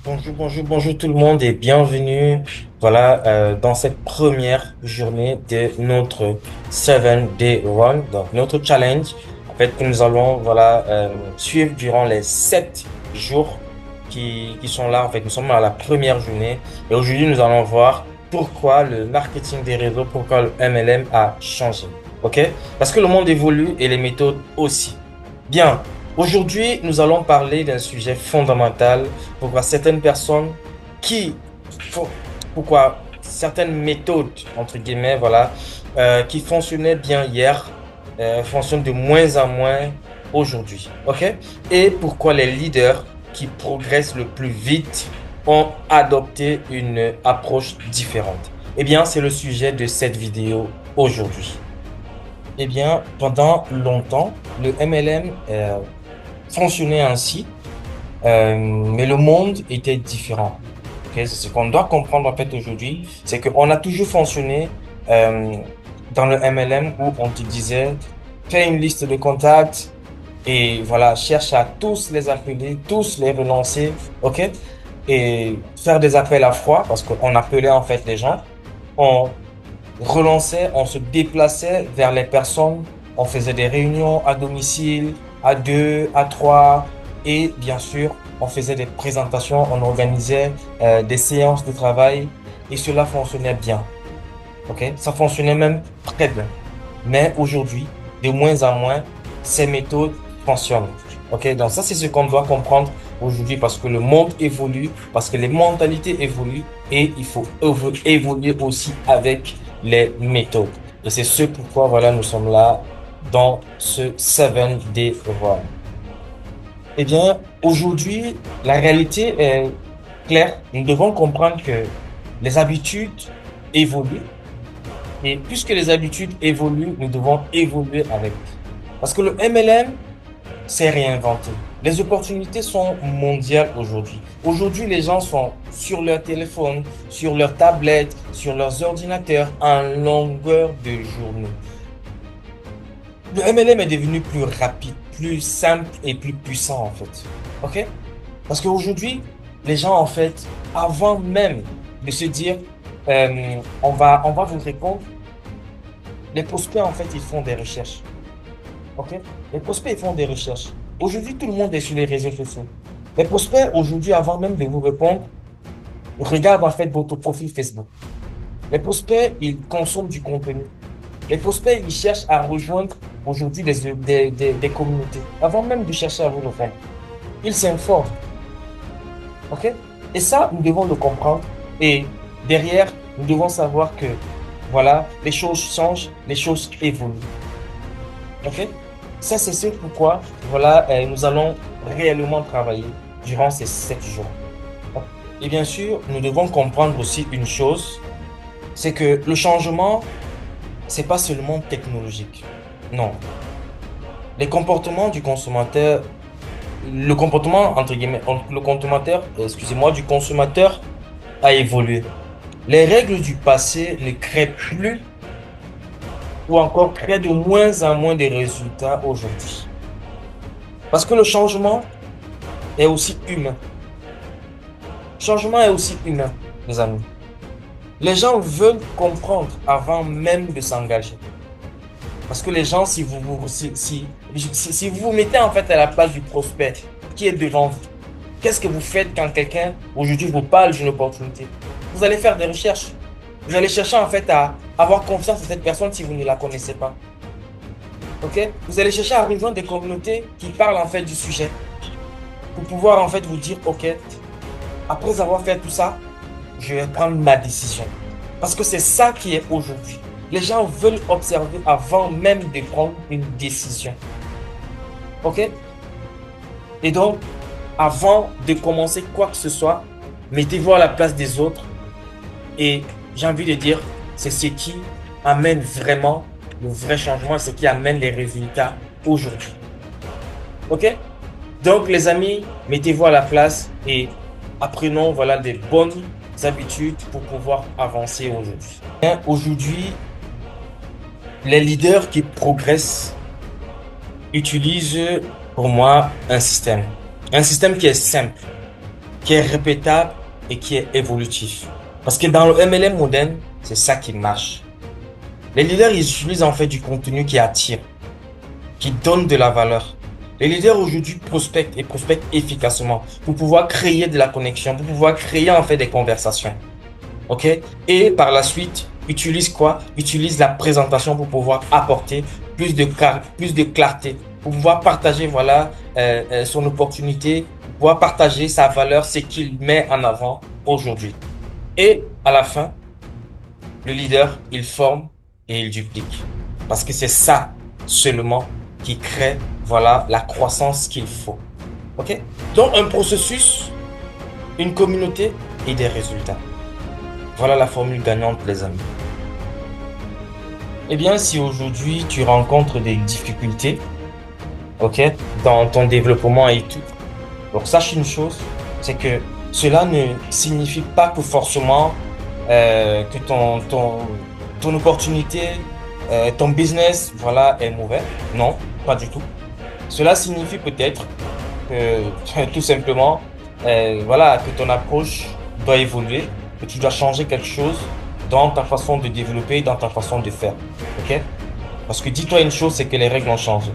Bonjour tout le monde et bienvenue dans cette première journée de notre 7 Day Run, donc notre challenge que nous allons suivre durant les 7 jours qui sont là. Nous sommes à la première journée et aujourd'hui nous allons voir pourquoi le marketing des réseaux, pourquoi le MLM a changé. OK? Parce que le monde évolue et les méthodes aussi. Bien. Aujourd'hui, nous allons parler d'un sujet fondamental. Pourquoi certaines personnes qui, font- pourquoi certaines méthodes, entre guillemets, qui fonctionnaient bien hier, fonctionnent de moins en moins aujourd'hui. OK? Et pourquoi les leaders qui progressent le plus vite ont adopté une approche différente. Eh bien, c'est le sujet de cette vidéo aujourd'hui. Eh bien, pendant longtemps, le MLM fonctionnait ainsi, mais le monde était différent. Ok, c'est ce qu'on doit comprendre aujourd'hui, c'est qu'on a toujours fonctionné euh, dans le MLM où on te disait, fais une liste de contacts et voilà, cherche à tous les appeler, tous les relancer, ok, et faire des appels à froid parce qu'on appelait les gens. On relançait, on se déplaçait vers les personnes, on faisait des réunions à domicile, à deux, à trois, et bien sûr, on faisait des présentations, on organisait des séances de travail, et cela fonctionnait bien. Ok, ça fonctionnait même très bien. Mais aujourd'hui, de moins en moins, ces méthodes fonctionnent. Ok, donc ça, c'est ce qu'on doit comprendre aujourd'hui parce que le monde évolue, parce que les mentalités évoluent et il faut évoluer aussi avec les méthodes. Et c'est ce pourquoi, nous sommes là dans ce 7 Day Run. Eh bien, aujourd'hui, la réalité est claire. Nous devons comprendre que les habitudes évoluent et puisque les habitudes évoluent, nous devons évoluer avec. Parce que le MLM s'est réinventé. Les opportunités sont mondiales aujourd'hui. Aujourd'hui, les gens sont sur leur téléphone, sur leur tablette, sur leurs ordinateurs en longueur de journée. Le MLM est devenu plus rapide, plus simple et plus puissant OK? Parce qu'aujourd'hui, les gens avant même de se dire, on va vous répondre, les prospects ils font des recherches. OK? Les prospects, ils font des recherches. Aujourd'hui, tout le monde est sur les réseaux sociaux. Les prospects, aujourd'hui, avant même de vous répondre, regardent votre profil Facebook. Les prospects, ils consomment du contenu. Les prospects, ils cherchent à rejoindre aujourd'hui des communautés. Avant même de chercher à vous rejoindre. Ils s'informent. OK? Et ça, nous devons le comprendre. Et derrière, nous devons savoir que, voilà, les choses changent, les choses évoluent. OK? Ça, c'est ce pourquoi, nous allons réellement travailler durant ces 7 jours. Et bien sûr, nous devons comprendre aussi une chose, c'est que le changement, c'est pas seulement technologique. Non. Les comportements du consommateur, le comportement, entre guillemets, le consommateur, excusez-moi, du consommateur a évolué. Les règles du passé ne créent plus ou encore créent de moins en moins de résultats aujourd'hui. Parce que le changement est aussi humain. Changement est aussi humain, mes amis. Les gens veulent comprendre avant même de s'engager. Parce que les gens, si vous vous mettez à la place du prospect qui est devant vous, qu'est-ce que vous faites quand quelqu'un aujourd'hui vous parle d'une opportunité? Vous allez faire des recherches. Vous allez chercher à avoir confiance en cette personne si vous ne la connaissez pas. OK? Vous allez chercher à rejoindre des communautés qui parlent du sujet pour pouvoir vous dire, OK, après avoir fait tout ça, je vais prendre ma décision. Parce que c'est ça qui est aujourd'hui. Les gens veulent observer avant même de prendre une décision. OK? Et donc, avant de commencer quoi que ce soit, mettez-vous à la place des autres. Et j'ai envie de dire, c'est ce qui amène vraiment le vrai changement, ce qui amène les résultats aujourd'hui. OK? Donc, les amis, mettez-vous à la place et apprenons des bonnes habitudes pour pouvoir avancer aujourd'hui. Aujourd'hui, les leaders qui progressent utilisent pour moi un système. Un système qui est simple. qui est répétable et qui est évolutif. Parce que dans le MLM moderne, c'est ça qui marche. Les leaders, ils utilisent en fait du contenu qui attire, qui donne de la valeur. Les leaders aujourd'hui prospectent et prospectent efficacement pour pouvoir créer de la connexion, pour pouvoir créer en fait des conversations. OK? Et par la suite, utilisent quoi? Utilisent la présentation pour pouvoir apporter plus de clarté, pour pouvoir partager voilà son opportunité, pour pouvoir partager sa valeur, ce qu'il met en avant aujourd'hui. Et à la fin, le leader, il forme et il duplique. Parce que c'est ça seulement qui crée, voilà, la croissance qu'il faut. OK? Donc, un processus, une communauté et des résultats. Voilà la formule gagnante, les amis. Eh bien, si aujourd'hui tu rencontres des difficultés, OK, dans ton développement et tout, donc sache une chose, c'est que cela ne signifie pas que forcément que ton opportunité, ton business, voilà, est mauvais. Non, pas du tout. Cela signifie peut-être que tout simplement, voilà, que ton approche doit évoluer, que tu dois changer quelque chose dans ta façon de développer, dans ta façon de faire. OK? Parce que dis-toi une chose, c'est que les règles ont changé.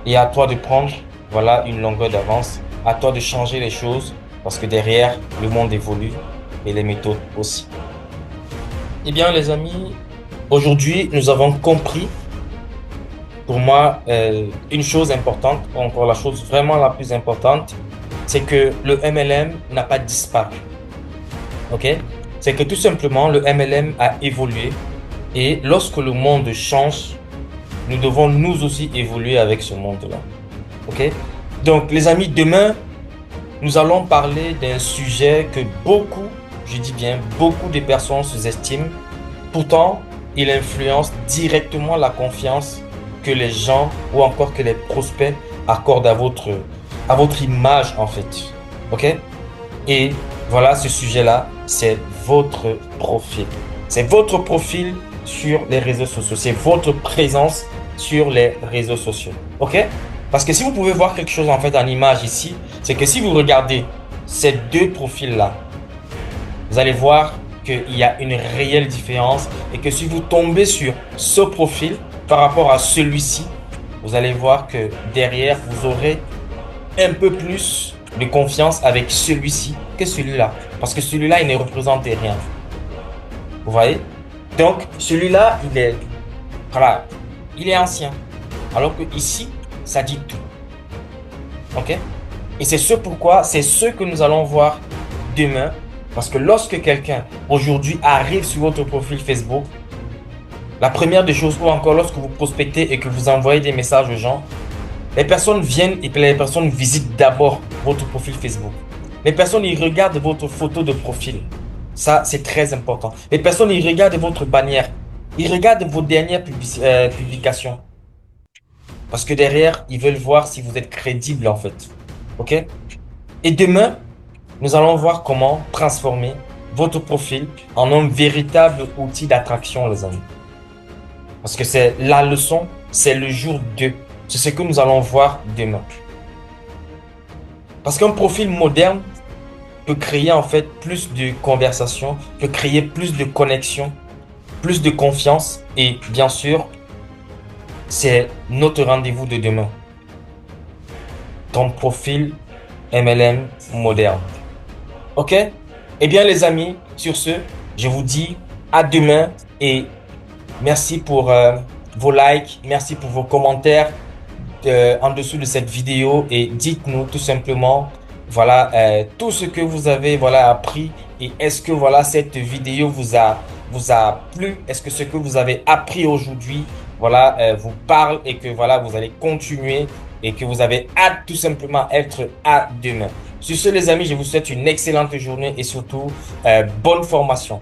Et à toi de prendre, voilà, une longueur d'avance. À toi de changer les choses parce que derrière, le monde évolue et les méthodes aussi. Eh bien, les amis, aujourd'hui, nous avons compris, pour moi, une chose importante, encore la chose vraiment la plus importante, c'est que le MLM n'a pas disparu. OK? C'est que tout simplement, le MLM a évolué et lorsque le monde change, nous devons nous aussi évoluer avec ce monde-là. OK? Donc, les amis, demain, nous allons parler d'un sujet que beaucoup, je dis bien beaucoup de personnes sous-estiment. Pourtant, il influence directement la confiance que les gens ou encore que les prospects accordent à votre image en fait. OK? Et voilà, ce sujet-là, c'est votre profil. C'est votre profil sur les réseaux sociaux. C'est votre présence sur les réseaux sociaux. OK? Parce que si vous pouvez voir quelque chose en fait en image ici, c'est que si vous regardez ces deux profils-là, vous allez voir qu'il y a une réelle différence et que si vous tombez sur ce profil par rapport à celui-ci, vous allez voir que derrière, vous aurez un peu plus de confiance avec celui-ci que celui-là. Parce que celui-là, il ne représente rien. Vous voyez? Donc, celui-là, voilà, il est ancien. Alors que ici, ça dit tout. OK? Et c'est c'est ce que nous allons voir demain. Parce que lorsque quelqu'un aujourd'hui arrive sur votre profil Facebook, la première des choses, ou encore lorsque vous prospectez et que vous envoyez des messages aux gens, les personnes viennent et puis les personnes visitent d'abord votre profil Facebook. Les personnes, ils regardent votre photo de profil. Ça, c'est très important. Les personnes, ils regardent votre bannière. Ils regardent vos dernières publications. Parce que derrière, ils veulent voir si vous êtes crédible en fait. OK? Et demain, nous allons voir comment transformer votre profil en un véritable outil d'attraction, les amis. Parce que c'est la leçon, c'est le jour 2. C'est ce que nous allons voir demain. Parce qu'un profil moderne peut créer en fait plus de conversation, peut créer plus de connexion, plus de confiance et bien sûr, c'est notre rendez-vous de demain. Ton profil MLM moderne. OK? Eh bien les amis, sur ce, je vous dis à demain et merci pour vos likes, merci pour vos commentaires en dessous de cette vidéo et dites-nous tout simplement voilà tout ce que vous avez voilà appris et est-ce que voilà cette vidéo vous a plu? Est-ce que ce que vous avez appris aujourd'hui voilà vous parle et que voilà vous allez continuer et que vous avez hâte tout simplement être à demain. Sur ce les amis, je vous souhaite une excellente journée et surtout bonne formation.